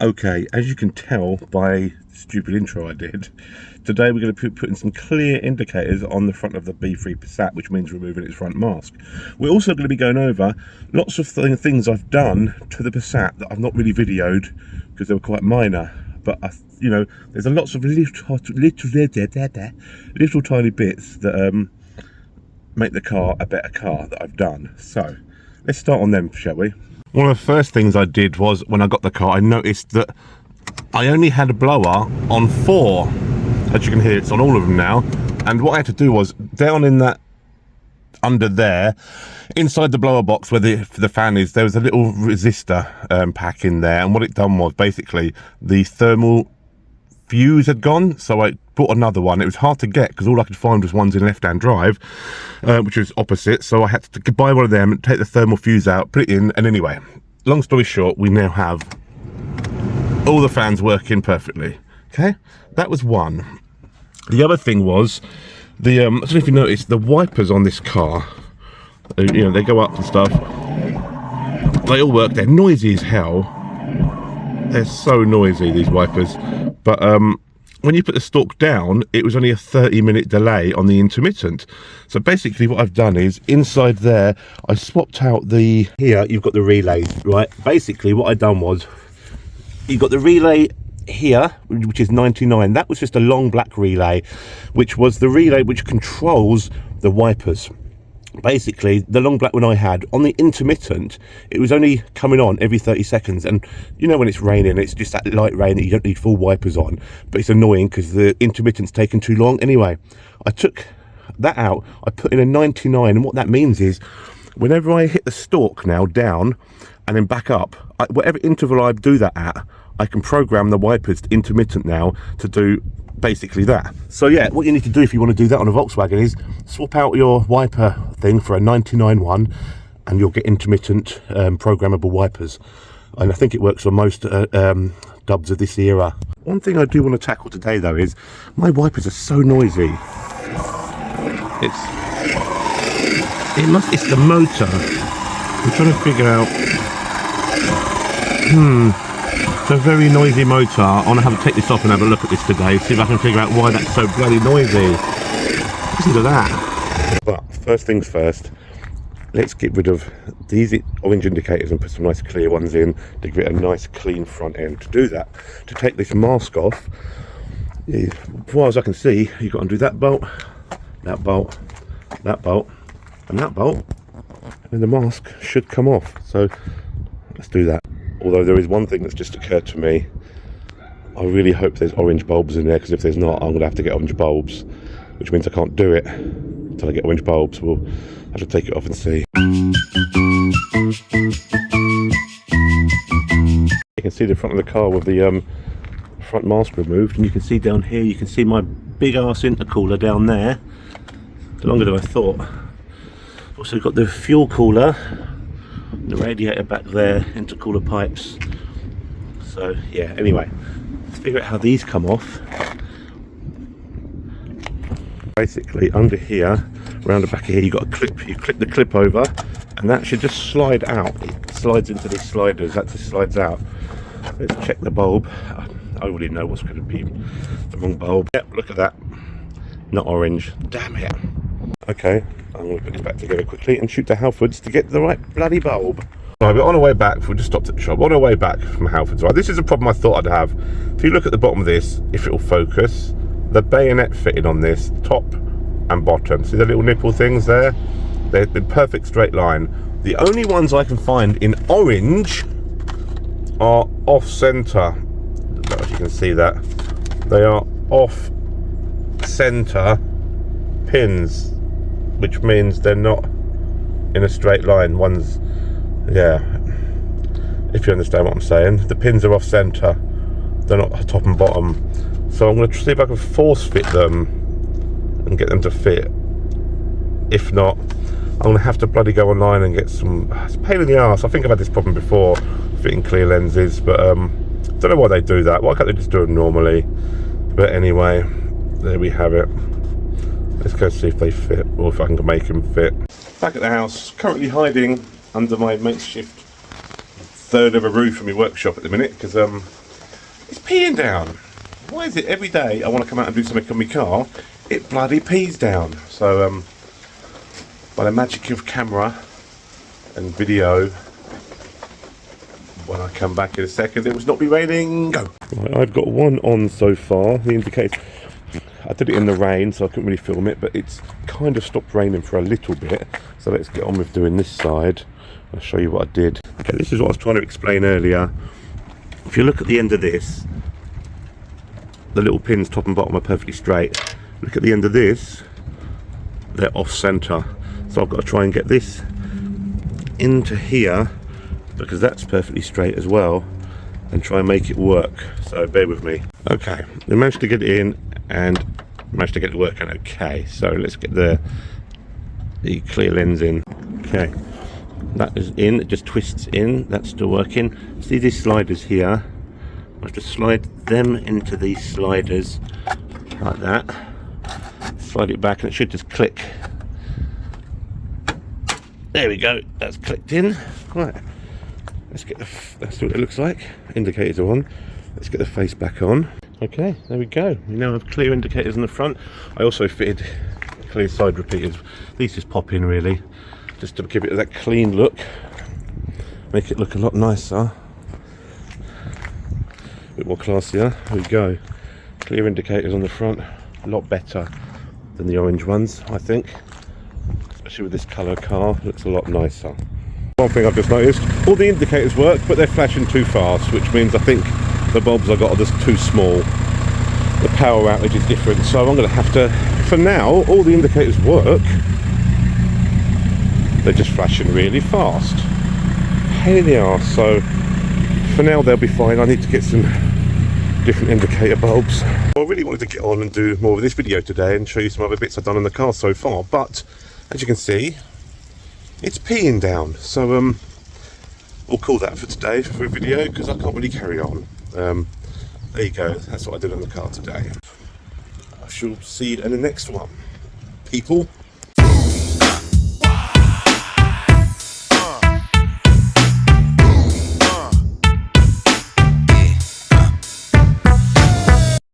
Okay, as you can tell by the stupid intro I did, today we're going to be putting some clear indicators on the front of the B3 Passat, which means removing its front mask. We're also going to be going over lots of things I've done to the Passat that I've not really videoed because they were quite minor. But you know, there's lots of little tiny bits that make the car a better car that I've done. So let's start on them, shall we? One of the first things I did was, when I got the car, I noticed that I only had a blower on 4. As you can hear, it's on all of them now. And what I had to do was, down in that, under there, inside the blower box where the fan is, there was a little resistor pack in there. And what it done was, basically, the thermal fuse had gone, so I bought another one. It was hard to get because all I could find was ones in left-hand drive, which was opposite, so I had to buy one of them and take the thermal fuse out, put it in, and anyway, long story short, we now have all the fans working perfectly. Okay, that was one. The other thing was the I don't know if you noticed, the wipers on this car, you know, they go up and stuff, they all work. They're noisy as hell. They're so noisy, these wipers. But when you put the stalk down, it was only a 30-minute delay on the intermittent. So basically what I've done is, inside there, I swapped out the... Here, you've got the relays, right? Basically, what I've done was, you've got the relay here, which is 99. That was just a long black relay, which was the relay which controls the wipers. Basically, the long black one I had, on the intermittent, it was only coming on every 30 seconds. And you know when it's raining, it's just that light rain that you don't need full wipers on. But it's annoying because the intermittent's taking too long. Anyway, I took that out, I put in a 99. And what that means is, whenever I hit the stalk now down and then back up, whatever interval I do that at, I can program the wipers to intermittent now to do basically that. So yeah, what you need to do if you want to do that on a Volkswagen is swap out your wiper thing for a 99 one, and you'll get intermittent programmable wipers. And I think it works on most dubs of this era. One thing I do want to tackle today though is, my wipers are so noisy. It's the motor. I'm trying to figure out. It's a very noisy motor. I want to have to take this off and have a look at this today, see if I can figure out why that's so bloody noisy. Listen to that. But first things first, let's get rid of these orange indicators and put some nice clear ones in to get a nice clean front end. To do that, to take this mask off, as far as I can see, you've got to undo that bolt, that bolt, that bolt, and that bolt, and then the mask should come off. So let's do that. Although there is one thing that's just occurred to me. I really hope there's orange bulbs in there, because if there's not, I'm going to have to get orange bulbs, which means I can't do it until I get orange bulbs. We'll have to take it off and see. You can see the front of the car with the front mask removed, and you can see down here, you can see my big ass intercooler down there. It's longer than I thought. Also got the fuel cooler, the radiator back there, intercooler pipes. So yeah, anyway, let's figure out how these come off. Basically, under here, around the back of here, you've got a clip. You clip the clip over, and that should just slide out. It slides into these sliders, that just slides out. Let's check the bulb. I already know what's going to be the wrong bulb. Yep, look at that. Not orange. Damn it. Okay, I'm going to put this back together quickly and shoot to Halfords to get the right bloody bulb. Right, we're on our way back. We just stopped at the shop. On our way back from Halfords. Right, this is a problem I thought I'd have. If you look at the bottom of this, if it will focus, the bayonet fitted on this, top and bottom. See the little nipple things there? They're in perfect straight line. The only ones I can find in orange are off-center. I don't know if you can see that. They are off-center pins, which means they're not in a straight line. One's, yeah, if you understand what I'm saying. The pins are off center, they're not top and bottom. So I'm going to see if I can force fit them and get them to fit. If not, I'm going to have to bloody go online and get some. It's a pain in the arse. I think I've had this problem before, fitting clear lenses, but don't know why they do that. Why can't they just do it normally? But anyway, there we have it. Let's go see if they fit, or if I can make them fit. Back at the house, currently hiding under my makeshift third of a roof in my workshop at the minute, because It's peeing down. Why is it every day I want to come out and do something on my car, it bloody pees down? So by the magic of camera and video, when I come back in a second, it will not be raining. Go. Right, I've got one on so far. The indicator, I did it in the rain, so I couldn't really film it, but it's kind of stopped raining for a little bit. So let's get on with doing this side. I'll show you what I did. Okay, this is what I was trying to explain earlier. If you look at the end of this, the little pins top and bottom are perfectly straight. Look at the end of this, they're off center. So I've got to try and get this into here, because that's perfectly straight as well, and try and make it work. So bear with me. Okay, we managed to get it in and managed to get it working okay. So let's get the clear lens in. Okay, that is in, it just twists in, that's still working. See these sliders here? I have to slide them into these sliders like that. Slide it back and it should just click. There we go, that's clicked in. Right, let's get the, that's what it looks like. Indicators are on. Let's get the face back on. Okay, there we go. We now have clear indicators in the front. I also fitted clear side repeaters. These just pop in really, just to give it that clean look. Make it look a lot nicer. A bit more classier. There we go. Clear indicators on the front. A lot better than the orange ones, I think. Especially with this colour car, it looks a lot nicer. One thing I've just noticed, all the indicators work, but they're flashing too fast, which means I think the bulbs I got are just too small. The power outage is different, so I'm going to have to, for now, all the indicators work. They're just flashing really fast. Pain in the arse, so for now they'll be fine. I need to get some different indicator bulbs. I really wanted to get on and do more of this video today and show you some other bits I've done in the car so far, but as you can see, it's peeing down. So we'll call that for today for a video, because I can't really carry on. There you go, that's what I did on the car today. I shall see you in the next one, people.